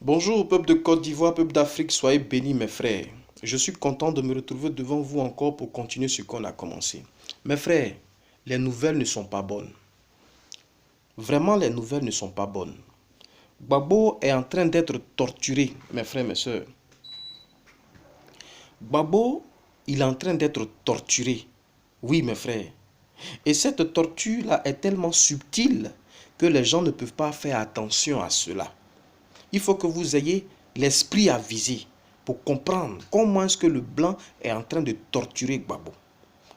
Bonjour, peuple de Côte d'Ivoire, peuple d'Afrique, soyez bénis mes frères. Je suis content de me retrouver devant vous encore pour continuer ce qu'on a commencé. Mes frères, les nouvelles ne sont pas bonnes. Vraiment, les nouvelles ne sont pas bonnes. Gbagbo est en train d'être torturé, mes frères, mes soeurs. Gbagbo, il est en train d'être torturé. Oui, mes frères. Et cette torture-là est tellement subtile que les gens ne peuvent pas faire attention à cela. Il faut que vous ayez l'esprit avisé pour comprendre comment est-ce que le blanc est en train de torturer Gbagbo.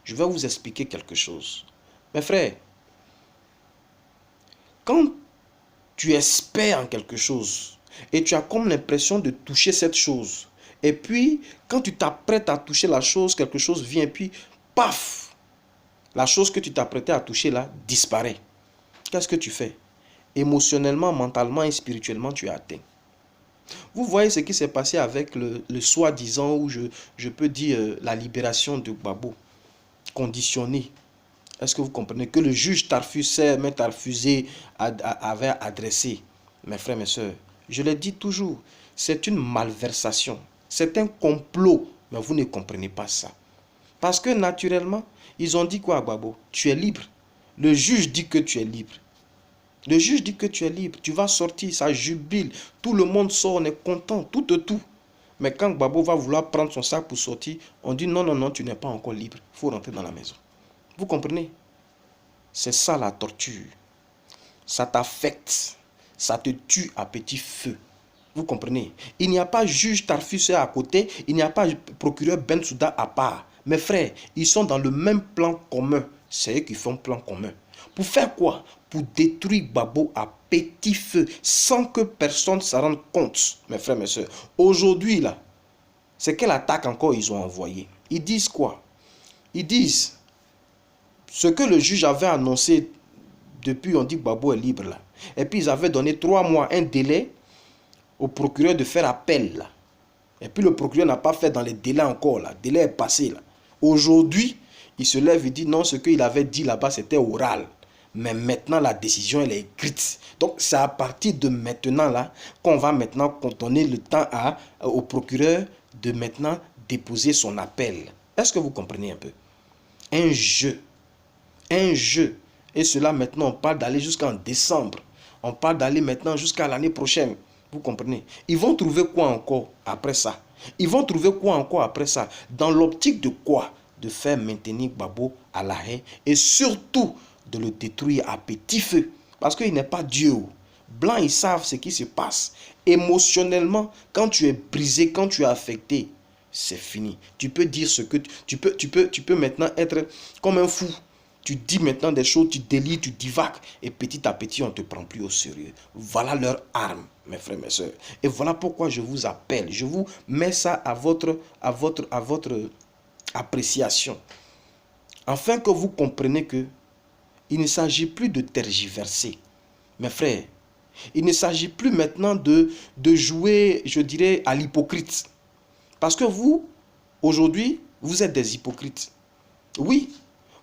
Je vais vous expliquer quelque chose. Mes frères, quand tu espères en quelque chose et tu as comme l'impression de toucher cette chose, et puis quand tu t'apprêtes à toucher la chose, quelque chose vient et puis paf, la chose que tu t'apprêtais à toucher là disparaît. Qu'est-ce que tu fais? Émotionnellement, mentalement et spirituellement, tu es atteint. Vous voyez ce qui s'est passé avec le soi-disant, ou je peux dire la libération de Gbagbo, conditionné. Est-ce que vous comprenez que le juge Tarfusé, M. Tarfusé avait adressé, mes frères, mes soeurs, je le dis toujours, c'est une malversation, c'est un complot, mais vous ne comprenez pas ça. Parce que naturellement, ils ont dit quoi à Gbagbo? Tu es libre. Le juge dit que tu es libre. Le juge dit que tu es libre, tu vas sortir, ça jubile, tout le monde sort, on est content, tout. Mais quand Gbagbo va vouloir prendre son sac pour sortir, on dit non, non, non, tu n'es pas encore libre, il faut rentrer dans la maison. Vous comprenez? C'est ça la torture. Ça t'affecte, ça te tue à petit feu. Vous comprenez? Il n'y a pas juge Tarfusé à côté, il n'y a pas procureur Bensouda à part. Mes frères, ils sont dans le même plan commun. C'est eux qui font plan commun. Pour faire quoi? Pour détruire Gbagbo à petit feu, sans que personne ne s'en rende compte, mes frères, mes soeurs. Aujourd'hui, là, c'est quelle attaque encore ils ont envoyé? Ils disent quoi? Ils disent ce que le juge avait annoncé depuis, on dit que Gbagbo est libre, là. Et puis ils avaient donné 3 mois, un délai au procureur de faire appel, là. Et puis le procureur n'a pas fait dans les délais encore, là. Le délai est passé, là. Aujourd'hui, il se lève et dit non, ce qu'il avait dit là-bas, c'était oral. Mais maintenant, la décision, elle est écrite. Donc, c'est à partir de maintenant, là, qu'on va maintenant donner le temps au procureur de maintenant déposer son appel. Est-ce que vous comprenez un peu? Un jeu. Un jeu. Et cela, maintenant, on parle d'aller jusqu'en décembre. On parle d'aller maintenant jusqu'à l'année prochaine. Vous comprenez? Ils vont trouver quoi encore après ça? Ils vont trouver quoi encore après ça? Dans l'optique de quoi? De faire maintenir Gbagbo à la haie et surtout de le détruire à petit feu. Parce qu'il n'est pas Dieu. Blancs, ils savent ce qui se passe. Émotionnellement, quand tu es brisé, quand tu es affecté, c'est fini. Tu peux dire ce que tu peux maintenant être comme un fou. Tu dis maintenant des choses, tu délites, tu divagues. Et petit à petit, on ne te prend plus au sérieux. Voilà leur arme, mes frères, mes soeurs. Et voilà pourquoi je vous appelle. Je vous mets ça à votre appréciation. Afin que vous compreniez que il ne s'agit plus de tergiverser. Mes frères, il ne s'agit plus maintenant de jouer, je dirais, à l'hypocrite. Parce que vous, aujourd'hui, vous êtes des hypocrites. Oui,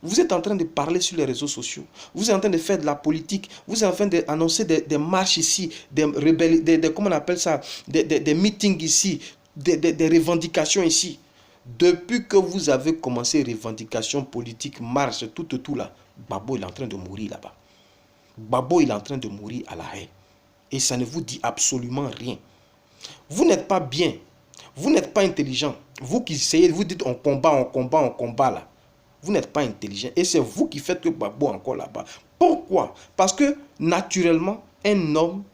vous êtes en train de parler sur les réseaux sociaux. Vous êtes en train de faire de la politique. Vous êtes en train d'annoncer des marches ici, comment on appelle ça, des meetings ici, des revendications ici. Depuis que vous avez commencé revendications politiques, marches, tout là, Gbagbo il est en train de mourir là-bas. Gbagbo il est en train de mourir à la haie. Et ça ne vous dit absolument rien. Vous n'êtes pas bien. Vous n'êtes pas intelligent. Vous qui essayez, vous dites on combat là. Vous n'êtes pas intelligent. Et c'est vous qui faites que Gbagbo est encore là-bas. Pourquoi? Parce que naturellement, un homme,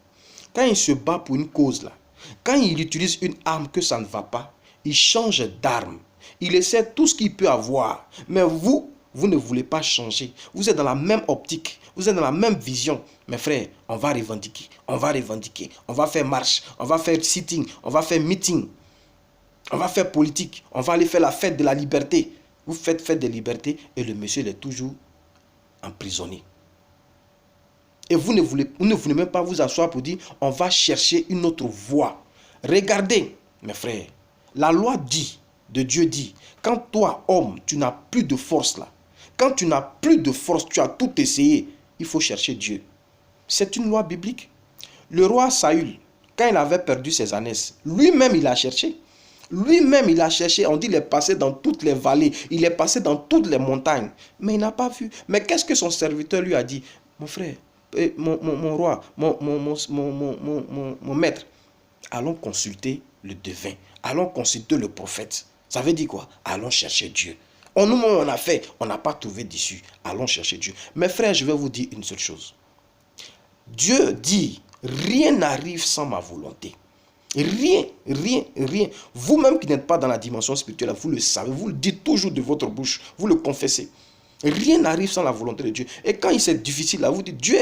quand il se bat pour une cause là, quand il utilise une arme que ça ne va pas, il change d'arme. Il essaie tout ce qu'il peut avoir. Mais vous ne voulez pas changer. Vous êtes dans la même optique. Vous êtes dans la même vision. Mes frères, on va revendiquer. On va revendiquer. On va faire marche. On va faire sitting. On va faire meeting. On va faire politique. On va aller faire la fête de la liberté. Vous faites fête de liberté et le monsieur il est toujours emprisonné. Et vous ne voulez même pas vous asseoir pour dire on va chercher une autre voie. Regardez, mes frères, la loi dit, de Dieu dit, quand toi, homme, tu n'as plus de force là, quand tu n'as plus de force, tu as tout essayé, il faut chercher Dieu. C'est une loi biblique. Le roi Saül, quand il avait perdu ses ânesses, lui-même il a cherché. Lui-même il a cherché, on dit il est passé dans toutes les vallées, il est passé dans toutes les montagnes, mais il n'a pas vu. Mais qu'est-ce que son serviteur lui a dit? Mon frère, mon roi, mon maître, allons consulter le devin, allons consulter le prophète. Ça veut dire quoi? Allons chercher Dieu. Nous, on a fait, on n'a pas trouvé d'issue. Allons chercher Dieu. Mes frères, je vais vous dire une seule chose. Dieu dit, rien n'arrive sans ma volonté. Rien, rien, rien. Vous-même qui n'êtes pas dans la dimension spirituelle, vous le savez, vous le dites toujours de votre bouche, vous le confessez. Rien n'arrive sans la volonté de Dieu. Et quand c'est difficile, là, vous dites, Dieu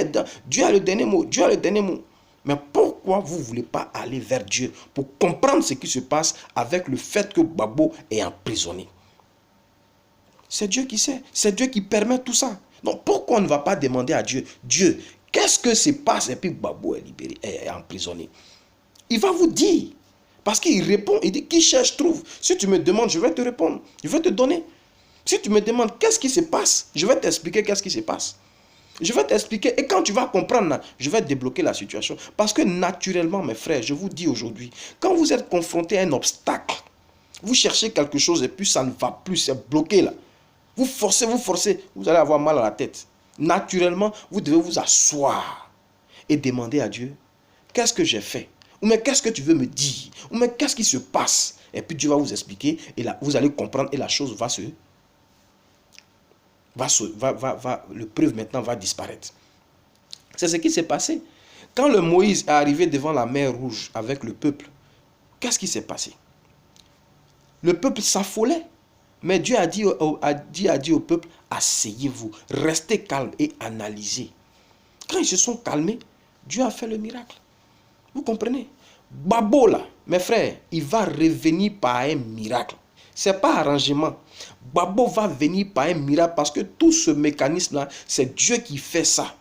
a le dernier mot, Dieu a le dernier mot. Mais pourquoi vous ne voulez pas aller vers Dieu pour comprendre ce qui se passe avec le fait que Babo est emprisonné? C'est Dieu qui sait, c'est Dieu qui permet tout ça. Donc pourquoi on ne va pas demander à Dieu, Dieu, qu'est-ce que se passe et puis Babo est libéré, est emprisonné? Il va vous dire, parce qu'il répond, il dit, qui cherche trouve. Si tu me demandes, je vais te répondre, je vais te donner. Si tu me demandes qu'est-ce qui se passe, je vais t'expliquer qu'est-ce qui se passe. Je vais t'expliquer et quand tu vas comprendre, je vais débloquer la situation. Parce que naturellement, mes frères, je vous dis aujourd'hui, quand vous êtes confronté à un obstacle, vous cherchez quelque chose et puis ça ne va plus, c'est bloqué là. Vous forcez, vous allez avoir mal à la tête. Naturellement, vous devez vous asseoir et demander à Dieu, qu'est-ce que j'ai fait? Ou mais qu'est-ce que tu veux me dire? Ou mais qu'est-ce qui se passe? Et puis Dieu va vous expliquer et là, vous allez comprendre et la chose va se... le preuve maintenant va disparaître. C'est ce qui s'est passé. Quand le Moïse est arrivé devant la mer Rouge avec le peuple, qu'est-ce qui s'est passé? Le peuple s'affolait. Mais Dieu a dit au peuple, asseyez-vous, restez calme et analysez. Quand ils se sont calmés, Dieu a fait le miracle. Vous comprenez? Babo là, mes frères, il va revenir par un miracle. Ce n'est pas arrangement. Babo va venir par un miracle parce que tout ce mécanisme-là, c'est Dieu qui fait ça.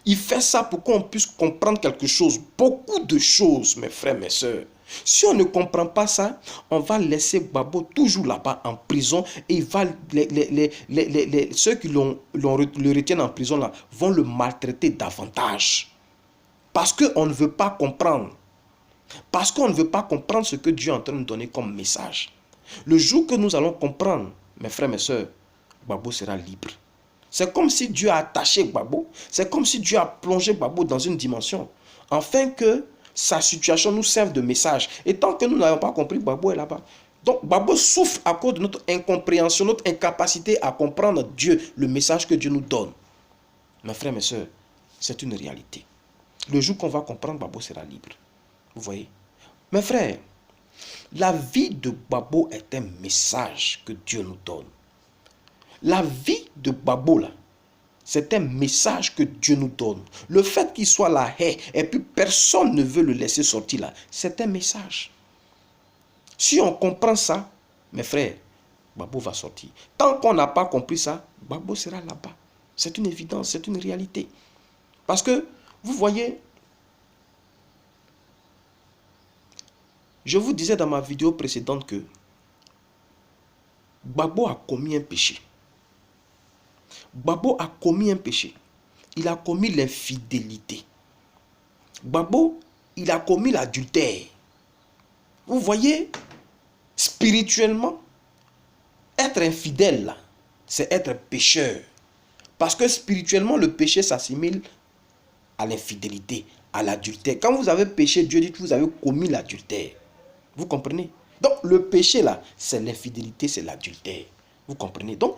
Il fait ça pour qu'on puisse comprendre quelque chose. Beaucoup de choses, mes frères, mes soeurs. Si on ne comprend pas ça, on va laisser Babo toujours là-bas en prison et il va, ceux qui le retiennent en prison là, vont le maltraiter davantage. Parce qu'on ne veut pas comprendre. Parce qu'on ne veut pas comprendre ce que Dieu est en train de donner comme message. Le jour que nous allons comprendre, mes frères, mes soeurs, Babo sera libre. C'est comme si Dieu a attaché Babo. C'est comme si Dieu a plongé Babo dans une dimension. Afin que sa situation nous serve de message. Et tant que nous n'avons pas compris, Babo est là-bas. Donc Babo souffre à cause de notre incompréhension, notre incapacité à comprendre Dieu, le message que Dieu nous donne. Mes frères, mes soeurs, c'est une réalité. Le jour qu'on va comprendre, Babo sera libre. Vous voyez? Mes frères, la vie de Babo est un message que Dieu nous donne. La vie de Babo, là, c'est un message que Dieu nous donne. Le fait qu'il soit là, et puis personne ne veut le laisser sortir là, c'est un message. Si on comprend ça, mes frères, Babo va sortir. Tant qu'on n'a pas compris ça, Babo sera là-bas. C'est une évidence, c'est une réalité. Parce que, vous voyez, je vous disais dans ma vidéo précédente que Babo a commis un péché. Babo a commis un péché. Il a commis l'infidélité. Babo, il a commis l'adultère. Vous voyez, spirituellement, être infidèle, c'est être pécheur. Parce que spirituellement, le péché s'assimile à l'infidélité, à l'adultère. Quand vous avez péché, Dieu dit que vous avez commis l'adultère. Vous comprenez? Donc, le péché là, c'est l'infidélité, c'est l'adultère. Vous comprenez? Donc,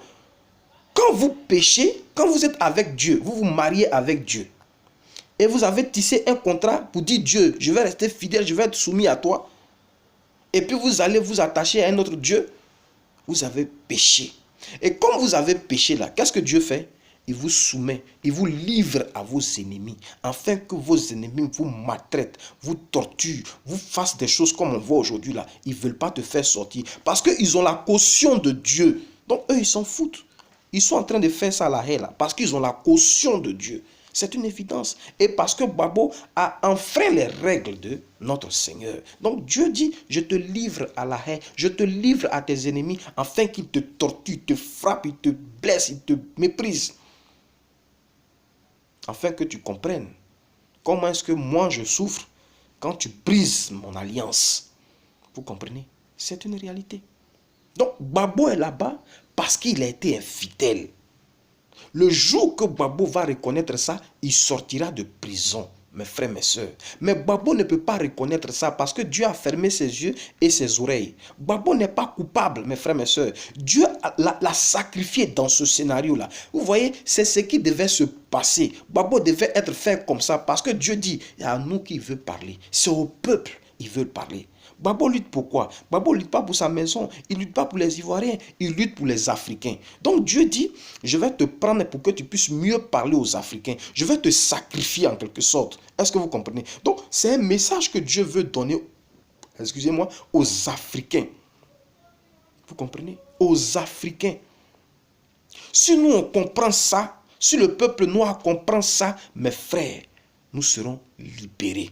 quand vous péchez, quand vous êtes avec Dieu, vous vous mariez avec Dieu, et vous avez tissé un contrat pour dire Dieu, je vais rester fidèle, je vais être soumis à toi, et puis vous allez vous attacher à un autre Dieu, vous avez péché. Et comme vous avez péché là, qu'est-ce que Dieu fait? Il vous soumet, il vous livre à vos ennemis, afin que vos ennemis vous maltraitent, vous torturent, vous fassent des choses comme on voit aujourd'hui là. Ils ne veulent pas te faire sortir, parce qu'ils ont la caution de Dieu. Donc eux, ils s'en foutent. Ils sont en train de faire ça à la haie là, parce qu'ils ont la caution de Dieu. C'est une évidence. Et parce que Babo a enfreint les règles de notre Seigneur. Donc Dieu dit, je te livre à la haie, je te livre à tes ennemis, afin qu'ils te torturent, te frappent, ils te blessent, ils te méprisent. Afin que tu comprennes comment est-ce que moi je souffre quand tu brises mon alliance. Vous comprenez? C'est une réalité. Donc, Gbagbo est là-bas parce qu'il a été infidèle. Le jour que Gbagbo va reconnaître ça, il sortira de prison, mes frères, mes soeurs. Mais Gbagbo ne peut pas reconnaître ça parce que Dieu a fermé ses yeux et ses oreilles. Gbagbo n'est pas coupable, mes frères, mes soeurs. Dieu l'a sacrifié dans ce scénario-là. Vous voyez, c'est ce qui devait se passer. Gbagbo devait être fait comme ça parce que Dieu dit, c'est à nous qu'il veut parler. C'est au peuple qu'il veut parler. Gbagbo lutte pour quoi? Gbagbo ne lutte pas pour sa maison, il ne lutte pas pour les Ivoiriens, il lutte pour les Africains. Donc Dieu dit, je vais te prendre pour que tu puisses mieux parler aux Africains. Je vais te sacrifier en quelque sorte. Est-ce que vous comprenez? Donc c'est un message que Dieu veut donner, excusez-moi, aux Africains. Vous comprenez? Aux Africains. Si nous on comprend ça, si le peuple noir comprend ça, mes frères, nous serons libérés.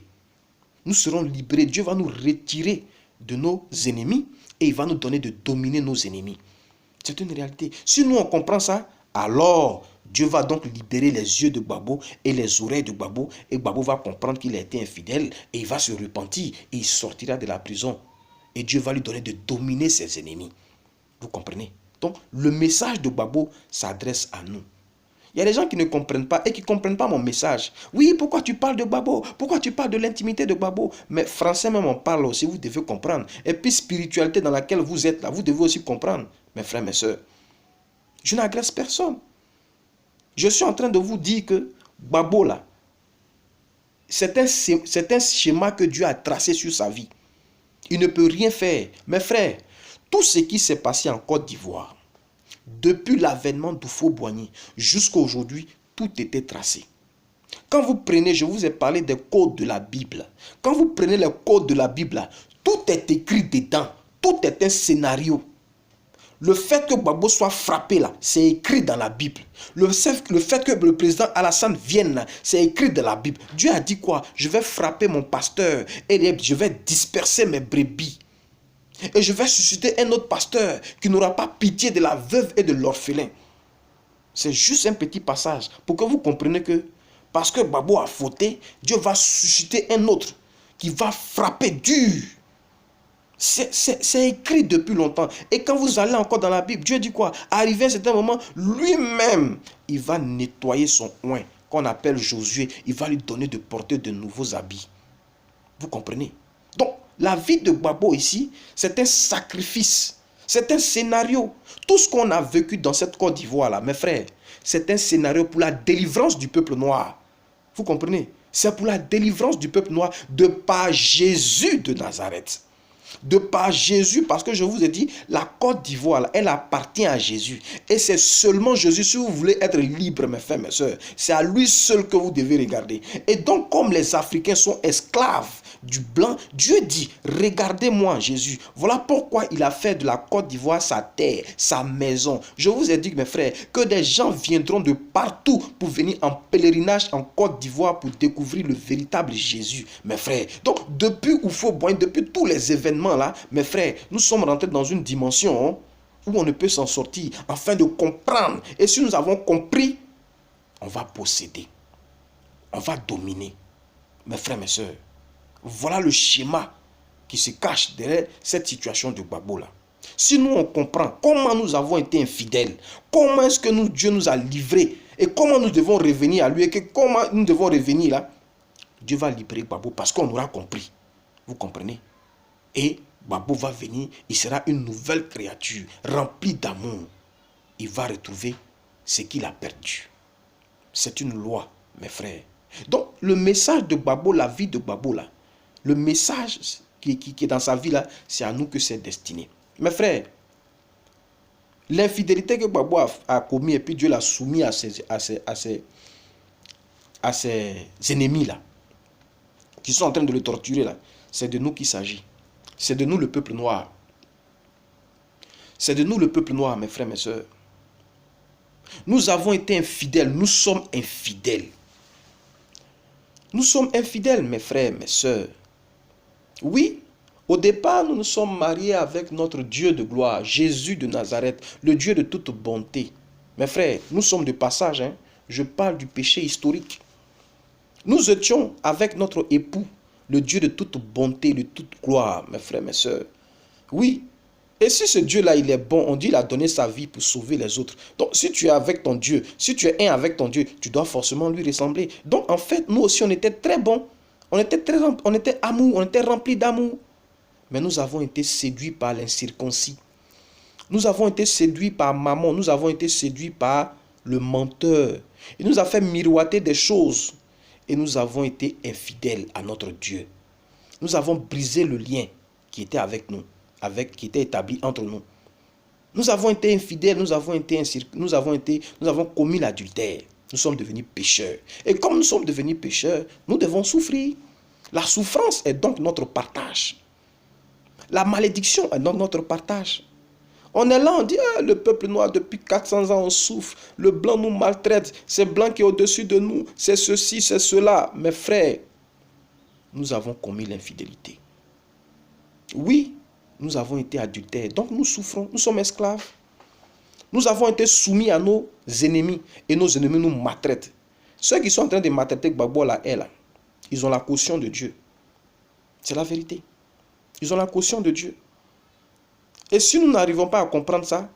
Nous serons libérés. Dieu va nous retirer de nos ennemis et il va nous donner de dominer nos ennemis. C'est une réalité. Si nous on comprend ça, alors Dieu va donc libérer les yeux de Gbagbo et les oreilles de Gbagbo et Gbagbo va comprendre qu'il a été infidèle et il va se repentir et il sortira de la prison. Et Dieu va lui donner de dominer ses ennemis. Vous comprenez? Donc le message de Gbagbo s'adresse à nous. Il y a des gens qui ne comprennent pas et qui ne comprennent pas mon message. Oui, pourquoi tu parles de Gbagbo? Pourquoi tu parles de l'intimité de Gbagbo? Mais français même on parle aussi, vous devez comprendre. Et puis spiritualité dans laquelle vous êtes là, vous devez aussi comprendre, mes frères, mes soeurs. Je n'agresse personne. Je suis en train de vous dire que Gbagbo là, c'est un schéma que Dieu a tracé sur sa vie. Il ne peut rien faire. Mes frères, tout ce qui s'est passé en Côte d'Ivoire, depuis l'avènement d'Houphouët-Boigny jusqu'à aujourd'hui, tout était tracé. Quand vous prenez, je vous ai parlé des codes de la Bible. Quand vous prenez les codes de la Bible, tout est écrit dedans. Tout est un scénario. Le fait que Gbagbo soit frappé là, c'est écrit dans la Bible. Le fait que le président Alassane vienne là, c'est écrit dans la Bible. Dieu a dit quoi? Je vais frapper mon pasteur et je vais disperser mes brebis. Et je vais susciter un autre pasteur qui n'aura pas pitié de la veuve et de l'orphelin. C'est juste un petit passage pour que vous compreniez que parce que Gbagbo a fauté, Dieu va susciter un autre qui va frapper dur. C'est écrit depuis longtemps. Et quand vous allez encore dans la Bible, Dieu dit quoi? Arrivé à un certain moment, lui-même, il va nettoyer son oint qu'on appelle Josué. Il va lui donner de porter de nouveaux habits. Vous comprenez? Donc, la vie de Gbagbo ici, c'est un sacrifice. C'est un scénario. Tout ce qu'on a vécu dans cette Côte d'Ivoire là, mes frères, c'est un scénario pour la délivrance du peuple noir. Vous comprenez? C'est pour la délivrance du peuple noir de par Jésus de Nazareth. De par Jésus, parce que je vous ai dit, la Côte d'Ivoire, elle appartient à Jésus. Et c'est seulement Jésus, si vous voulez être libre, mes frères, mes soeurs, c'est à lui seul que vous devez regarder. Et donc, comme les Africains sont esclaves du blanc, Dieu dit, regardez-moi Jésus. Voilà pourquoi il a fait de la Côte d'Ivoire sa terre, sa maison. Je vous ai dit, mes frères, que des gens viendront de partout pour venir en pèlerinage en Côte d'Ivoire pour découvrir le véritable Jésus, mes frères. Donc, depuis Houphouët-Boigny, depuis tous les événements là, mes frères, nous sommes rentrés dans une dimension où on ne peut s'en sortir afin de comprendre. Et si nous avons compris, on va posséder, on va dominer. Mes frères, mes soeurs, voilà le schéma qui se cache derrière cette situation de Gbagbo là. Si nous on comprend comment nous avons été infidèles, comment est-ce que Dieu nous a livrés et comment nous devons revenir à lui et comment nous devons revenir là, Dieu va libérer Gbagbo parce qu'on aura compris. Vous comprenez? Et Gbagbo va venir, il sera une nouvelle créature remplie d'amour. Il va retrouver ce qu'il a perdu. C'est une loi, mes frères. Donc, le message de Gbagbo, la vie de Gbagbo, là, le message qui est dans sa vie, là, c'est à nous que c'est destiné. Mes frères, l'infidélité que Gbagbo a commis et puis Dieu l'a soumis à ses ennemis, là, qui sont en train de le torturer, là, c'est de nous qu'il s'agit. C'est de nous le peuple noir. C'est de nous le peuple noir, mes frères, mes soeurs. Nous avons été infidèles. Nous sommes infidèles. Nous sommes infidèles, mes frères, mes soeurs. Oui, au départ, nous nous sommes mariés avec notre Dieu de gloire, Jésus de Nazareth, le Dieu de toute bonté. Mes frères, nous sommes de passage. Je parle du péché historique. Nous étions avec notre époux, le Dieu de toute bonté, de toute gloire, mes frères, mes sœurs. Oui. Et si ce Dieu-là, il est bon, on dit qu'il a donné sa vie pour sauver les autres. Donc, si tu es avec ton Dieu, si tu es un avec ton Dieu, tu dois forcément lui ressembler. Donc, en fait, nous aussi, on était très bons. On était amour, on était remplis d'amour. Mais nous avons été séduits par l'incirconcis. Nous avons été séduits par Mammon. Nous avons été séduits par le menteur. Il nous a fait miroiter des choses. Et nous avons été infidèles à notre Dieu. Nous avons brisé le lien qui était avec nous, qui était établi entre nous. Nous avons été infidèles, nous avons commis l'adultère. Nous sommes devenus pécheurs. Et comme nous sommes devenus pécheurs, nous devons souffrir. La souffrance est donc notre partage. La malédiction est donc notre partage. On est là, on dit, ah, le peuple noir, depuis 400 ans, on souffre. Le blanc nous maltraite. C'est blanc qui est au-dessus de nous. C'est ceci, c'est cela. Mes frères, nous avons commis l'infidélité. Oui, nous avons été adultères. Donc nous souffrons, nous sommes esclaves. Nous avons été soumis à nos ennemis. Et nos ennemis nous maltraitent. Ceux qui sont en train de maltraiter Gbagbo là, ils ont la caution de Dieu. C'est la vérité. Ils ont la caution de Dieu. Et si nous n'arrivons pas à comprendre ça,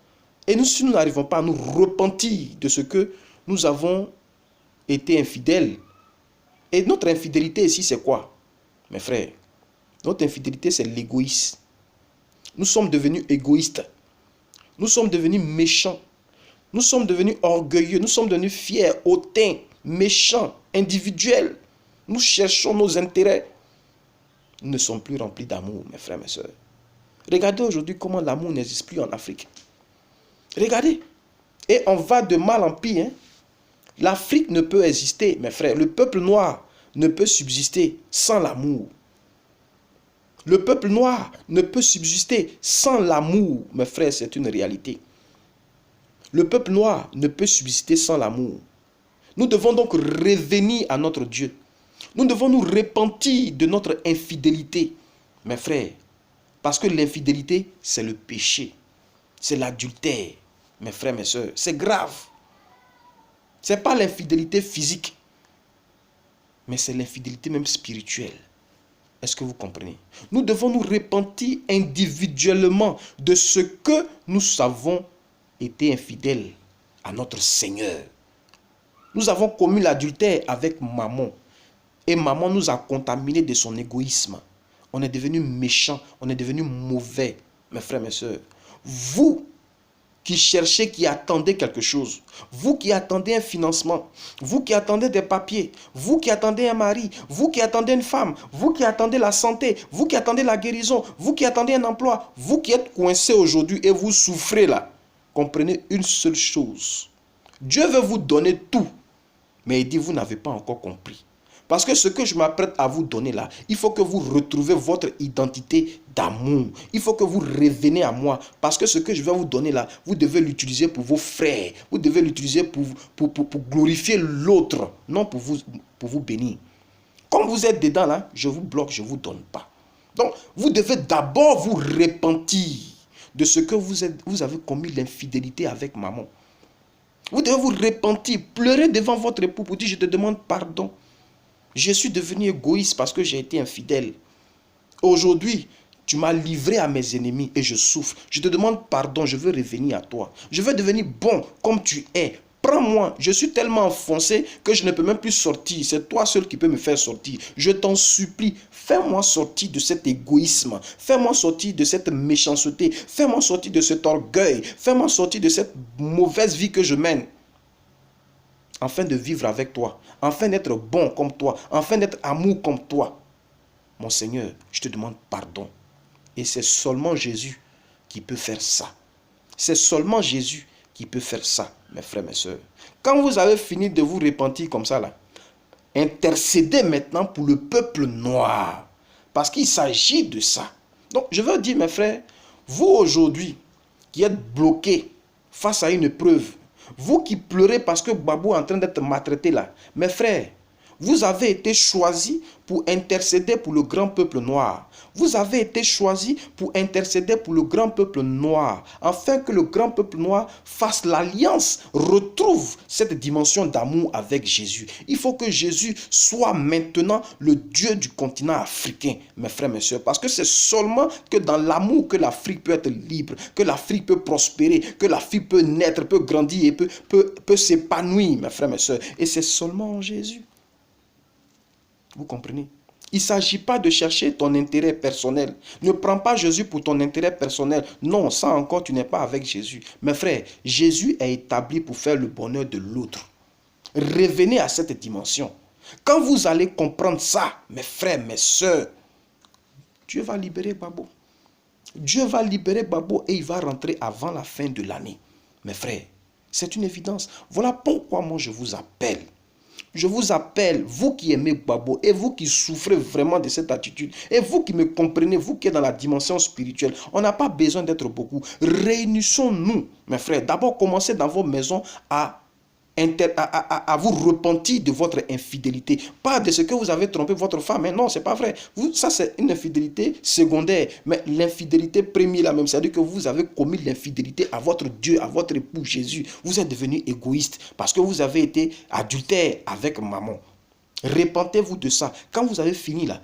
et si nous n'arrivons pas à nous repentir de ce que nous avons été infidèles, et notre infidélité ici, c'est quoi, mes frères? Notre infidélité, c'est l'égoïsme. Nous sommes devenus égoïstes. Nous sommes devenus méchants. Nous sommes devenus orgueilleux. Nous sommes devenus fiers, hautains, méchants, individuels. Nous cherchons nos intérêts. Nous ne sommes plus remplis d'amour, mes frères, mes sœurs. Regardez aujourd'hui comment l'amour n'existe plus en Afrique. Regardez. Et on va de mal en pire. Hein? L'Afrique ne peut exister, mes frères. Le peuple noir ne peut subsister sans l'amour. Le peuple noir ne peut subsister sans l'amour, mes frères, c'est une réalité. Le peuple noir ne peut subsister sans l'amour. Nous devons donc revenir à notre Dieu. Nous devons nous repentir de notre infidélité, mes frères. Parce que l'infidélité, c'est le péché. C'est l'adultère, mes frères, mes sœurs. C'est grave. Ce n'est pas l'infidélité physique, mais c'est l'infidélité même spirituelle. Est-ce que vous comprenez? Nous devons nous repentir individuellement de ce que nous avons été infidèles à notre Seigneur. Nous avons commis l'adultère avec Mammon. Et Mammon nous a contaminés de son égoïsme. On est devenu méchants, on est devenu mauvais, mes frères, mes sœurs. Vous qui cherchez, qui attendez quelque chose, vous qui attendez un financement, vous qui attendez des papiers, vous qui attendez un mari, vous qui attendez une femme, vous qui attendez la santé, vous qui attendez la guérison, vous qui attendez un emploi, vous qui êtes coincés aujourd'hui et vous souffrez là, comprenez une seule chose. Dieu veut vous donner tout, mais il dit vous n'avez pas encore compris. Parce que ce que je m'apprête à vous donner là, il faut que vous retrouviez votre identité d'amour. Il faut que vous reveniez à moi. Parce que ce que je vais vous donner là, vous devez l'utiliser pour vos frères. Vous devez l'utiliser pour glorifier l'autre, non pour vous bénir. Comme vous êtes dedans là, je vous bloque, je ne vous donne pas. Donc, vous devez d'abord vous repentir de ce que vous avez commis l'infidélité avec maman. Vous devez vous repentir, pleurer devant votre époux pour dire je te demande pardon. Je suis devenu égoïste parce que j'ai été infidèle. Aujourd'hui, tu m'as livré à mes ennemis et je souffre. Je te demande pardon, je veux revenir à toi. Je veux devenir bon comme tu es. Prends-moi, je suis tellement enfoncé que je ne peux même plus sortir. C'est toi seul qui peux me faire sortir. Je t'en supplie, fais-moi sortir de cet égoïsme. Fais-moi sortir de cette méchanceté. Fais-moi sortir de cet orgueil. Fais-moi sortir de cette mauvaise vie que je mène. Afin de vivre avec toi, afin d'être bon comme toi, afin d'être amour comme toi. Mon Seigneur, je te demande pardon. Et c'est seulement Jésus qui peut faire ça. C'est seulement Jésus qui peut faire ça, mes frères, mes sœurs. Quand vous avez fini de vous repentir comme ça, là, intercédez maintenant pour le peuple noir. Parce qu'il s'agit de ça. Donc, je veux dire, mes frères, vous aujourd'hui, qui êtes bloqués face à une épreuve, vous qui pleurez parce que Babou est en train d'être maltraité là, mes frères, Vous avez été choisi pour intercéder pour le grand peuple noir. Vous avez été choisi pour intercéder pour le grand peuple noir, afin que le grand peuple noir fasse l'alliance, retrouve cette dimension d'amour avec Jésus. Il faut que Jésus soit maintenant le Dieu du continent africain, mes frères, mes soeurs, parce que c'est seulement que dans l'amour que l'Afrique peut être libre, que l'Afrique peut prospérer, que l'Afrique peut naître, peut grandir et peut s'épanouir, mes frères, mes soeurs. Et c'est seulement en Jésus. Vous comprenez? Il ne s'agit pas de chercher ton intérêt personnel. Ne prends pas Jésus pour ton intérêt personnel. Non, ça encore, tu n'es pas avec Jésus. Mes frères, Jésus est établi pour faire le bonheur de l'autre. Revenez à cette dimension. Quand vous allez comprendre ça, mes frères, mes soeurs, Dieu va libérer Gbagbo. Dieu va libérer Gbagbo et il va rentrer avant la fin de l'année. Mes frères, c'est une évidence. Voilà pourquoi moi je vous appelle. Je vous appelle, vous qui aimez Gbagbo et vous qui souffrez vraiment de cette attitude et vous qui me comprenez, vous qui êtes dans la dimension spirituelle, on n'a pas besoin d'être beaucoup. Réunissons-nous, mes frères. D'abord, commencez dans vos maisons à vous repentir de votre infidélité. Pas de ce que vous avez trompé votre femme. Mais non, ce n'est pas vrai. Ça, c'est une infidélité secondaire. Mais l'infidélité première, même, c'est-à-dire que vous avez commis l'infidélité à votre Dieu, à votre époux Jésus. Vous êtes devenu égoïste parce que vous avez été adultère avec maman. Repentez-vous de ça. Quand vous avez fini là,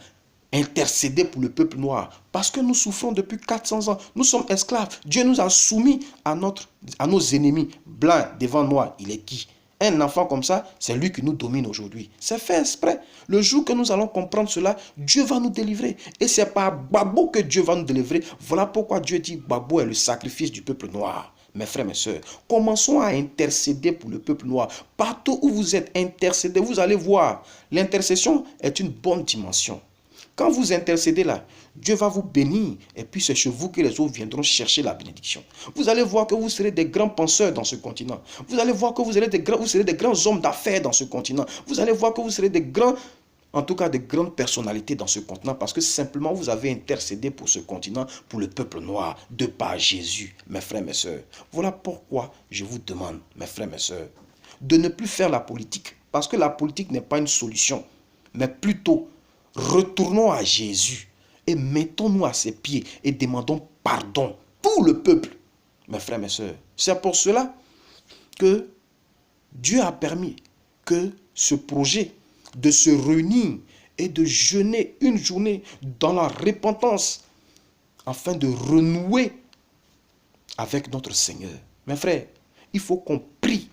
intercéder pour le peuple noir. Parce que nous souffrons depuis 400 ans. Nous sommes esclaves. Dieu nous a soumis à nos ennemis. Blanc devant noir, il est qui? Un enfant comme ça, c'est lui qui nous domine aujourd'hui. C'est fait exprès. Le jour que nous allons comprendre cela, Dieu va nous délivrer. Et c'est par Gbagbo que Dieu va nous délivrer. Voilà pourquoi Dieu dit Gbagbo est le sacrifice du peuple noir. Mes frères, mes soeurs, commençons à intercéder pour le peuple noir. Partout où vous êtes intercédés, vous allez voir, l'intercession est une bonne dimension. Quand vous intercédez là, Dieu va vous bénir et puis c'est chez vous que les autres viendront chercher la bénédiction. Vous allez voir que vous serez des grands penseurs dans ce continent. Vous allez voir que vous serez des grands hommes d'affaires dans ce continent. Vous allez voir que vous serez des grands, en tout cas des grandes personnalités dans ce continent parce que simplement vous avez intercédé pour ce continent, pour le peuple noir, de par Jésus, mes frères, mes soeurs. Voilà pourquoi je vous demande, mes frères, mes soeurs, de ne plus faire la politique parce que la politique n'est pas une solution, mais plutôt retournons à Jésus et mettons-nous à ses pieds et demandons pardon. Tout le peuple, mes frères, mes soeurs. C'est pour cela que Dieu a permis que ce projet de se réunir et de jeûner une journée dans la repentance afin de renouer avec notre Seigneur. Mes frères, il faut qu'on prie.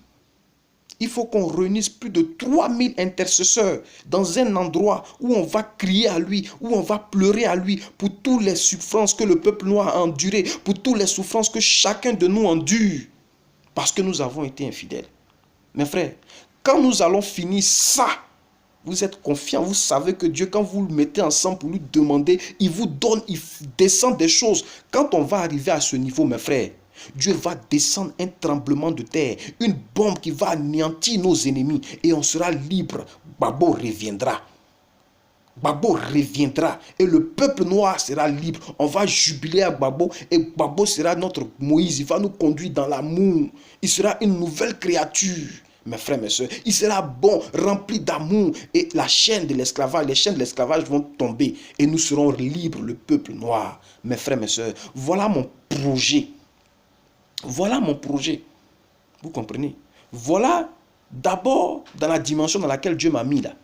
Il faut qu'on réunisse plus de 3000 intercesseurs dans un endroit où on va crier à lui, où on va pleurer à lui pour toutes les souffrances que le peuple noir a endurées, pour toutes les souffrances que chacun de nous endure, parce que nous avons été infidèles. Mes frères, quand nous allons finir ça, vous êtes confiants, vous savez que Dieu, quand vous le mettez ensemble pour lui demander, il vous donne, il descend des choses. Quand on va arriver à ce niveau, mes frères, Dieu va descendre un tremblement de terre, une bombe qui va anéantir nos ennemis et on sera libre. Gbagbo reviendra. Gbagbo reviendra et le peuple noir sera libre. On va jubiler à Gbagbo et Gbagbo sera notre Moïse. Il va nous conduire dans l'amour. Il sera une nouvelle créature. Mes frères, mes soeurs, il sera bon, rempli d'amour et la chaîne de l'esclavage, les chaînes de l'esclavage vont tomber et nous serons libres, le peuple noir. Mes frères, mes soeurs, voilà mon projet. Voilà mon projet. Vous comprenez? Voilà d'abord dans la dimension dans laquelle Dieu m'a mis là.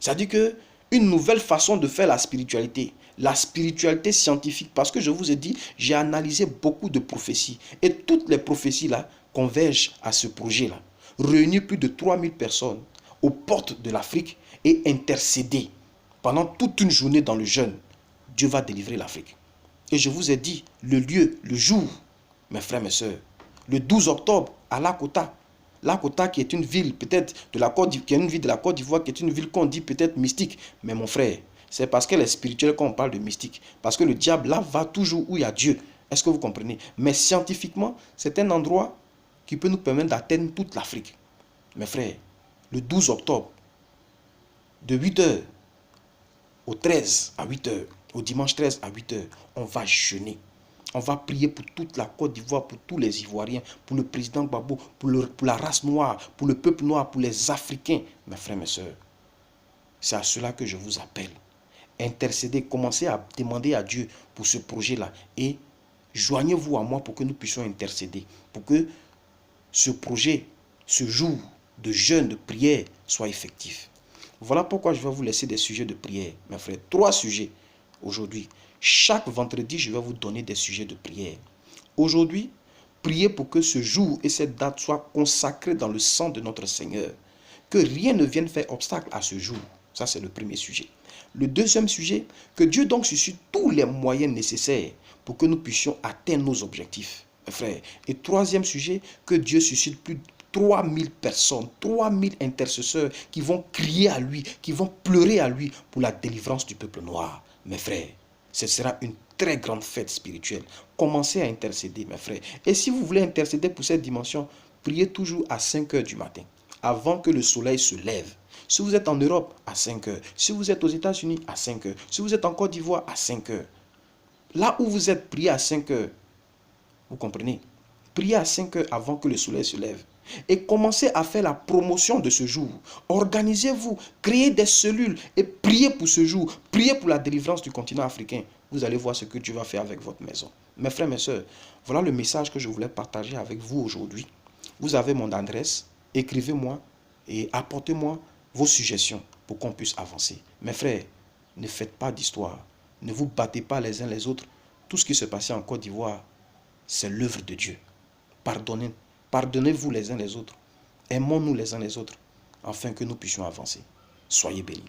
C'est-à-dire que une nouvelle façon de faire la spiritualité. La spiritualité scientifique. Parce que je vous ai dit, j'ai analysé beaucoup de prophéties. Et toutes les prophéties là convergent à ce projet là. Réunir plus de 3000 personnes aux portes de l'Afrique et intercéder pendant toute une journée dans le jeûne. Dieu va délivrer l'Afrique. Et je vous ai dit le lieu, le jour. Mes frères, mes soeurs, le 12 octobre à Lakota. Lakota qui est une ville peut-être de la Côte d'Ivoire, qui est une ville de la Côte d'Ivoire, qui est une ville qu'on dit peut-être mystique. Mais mon frère, c'est parce qu'elle est spirituelle qu'on parle de mystique. Parce que le diable là va toujours où il y a Dieu. Est-ce que vous comprenez? Mais scientifiquement, c'est un endroit qui peut nous permettre d'atteindre toute l'Afrique. Mes frères, le 12 octobre, de 8h au 13 à 8h, au dimanche 13 à 8h, on va jeûner. On va prier pour toute la Côte d'Ivoire, pour tous les Ivoiriens, pour le président Gbagbo, pour la race noire, pour le peuple noir, pour les Africains, mes frères, mes soeurs. C'est à cela que je vous appelle. Intercédez, commencez à demander à Dieu pour ce projet-là. Et joignez-vous à moi pour que nous puissions intercéder. Pour que ce projet, ce jour de jeûne, de prière soit effectif. Voilà pourquoi je vais vous laisser des sujets de prière, mes frères. 3 sujets aujourd'hui. Chaque vendredi, je vais vous donner des sujets de prière. Aujourd'hui, priez pour que ce jour et cette date soient consacrés dans le sang de notre Seigneur. Que rien ne vienne faire obstacle à ce jour. Ça, c'est le premier sujet. Le deuxième sujet, que Dieu donc suscite tous les moyens nécessaires pour que nous puissions atteindre nos objectifs, mes frères. Et troisième sujet, que Dieu suscite plus de 3000 personnes, 3000 intercesseurs qui vont crier à lui, qui vont pleurer à lui pour la délivrance du peuple noir. Mes frères, ce sera une très grande fête spirituelle. Commencez à intercéder, mes frères. Et si vous voulez intercéder pour cette dimension, priez toujours à 5 heures du matin, avant que le soleil se lève. Si vous êtes en Europe, à 5 heures. Si vous êtes aux États-Unis, à 5 heures. Si vous êtes en Côte d'Ivoire, à 5 heures. Là où vous êtes, priez à 5 heures. Vous comprenez? Priez à 5 heures avant que le soleil se lève. Et commencez à faire la promotion de ce jour. Organisez-vous, créez des cellules et priez pour ce jour. Priez pour la délivrance du continent africain. Vous allez voir ce que Dieu va faire avec votre maison. Mes frères, mes soeurs, voilà le message que je voulais partager avec vous aujourd'hui. Vous avez mon adresse, écrivez-moi et apportez-moi vos suggestions pour qu'on puisse avancer. Mes frères, ne faites pas d'histoire. Ne vous battez pas les uns les autres. Tout ce qui se passait en Côte d'Ivoire, c'est l'œuvre de Dieu. Pardonnez, pardonnez-vous les uns les autres. Aimons-nous les uns les autres, afin que nous puissions avancer. Soyez bénis.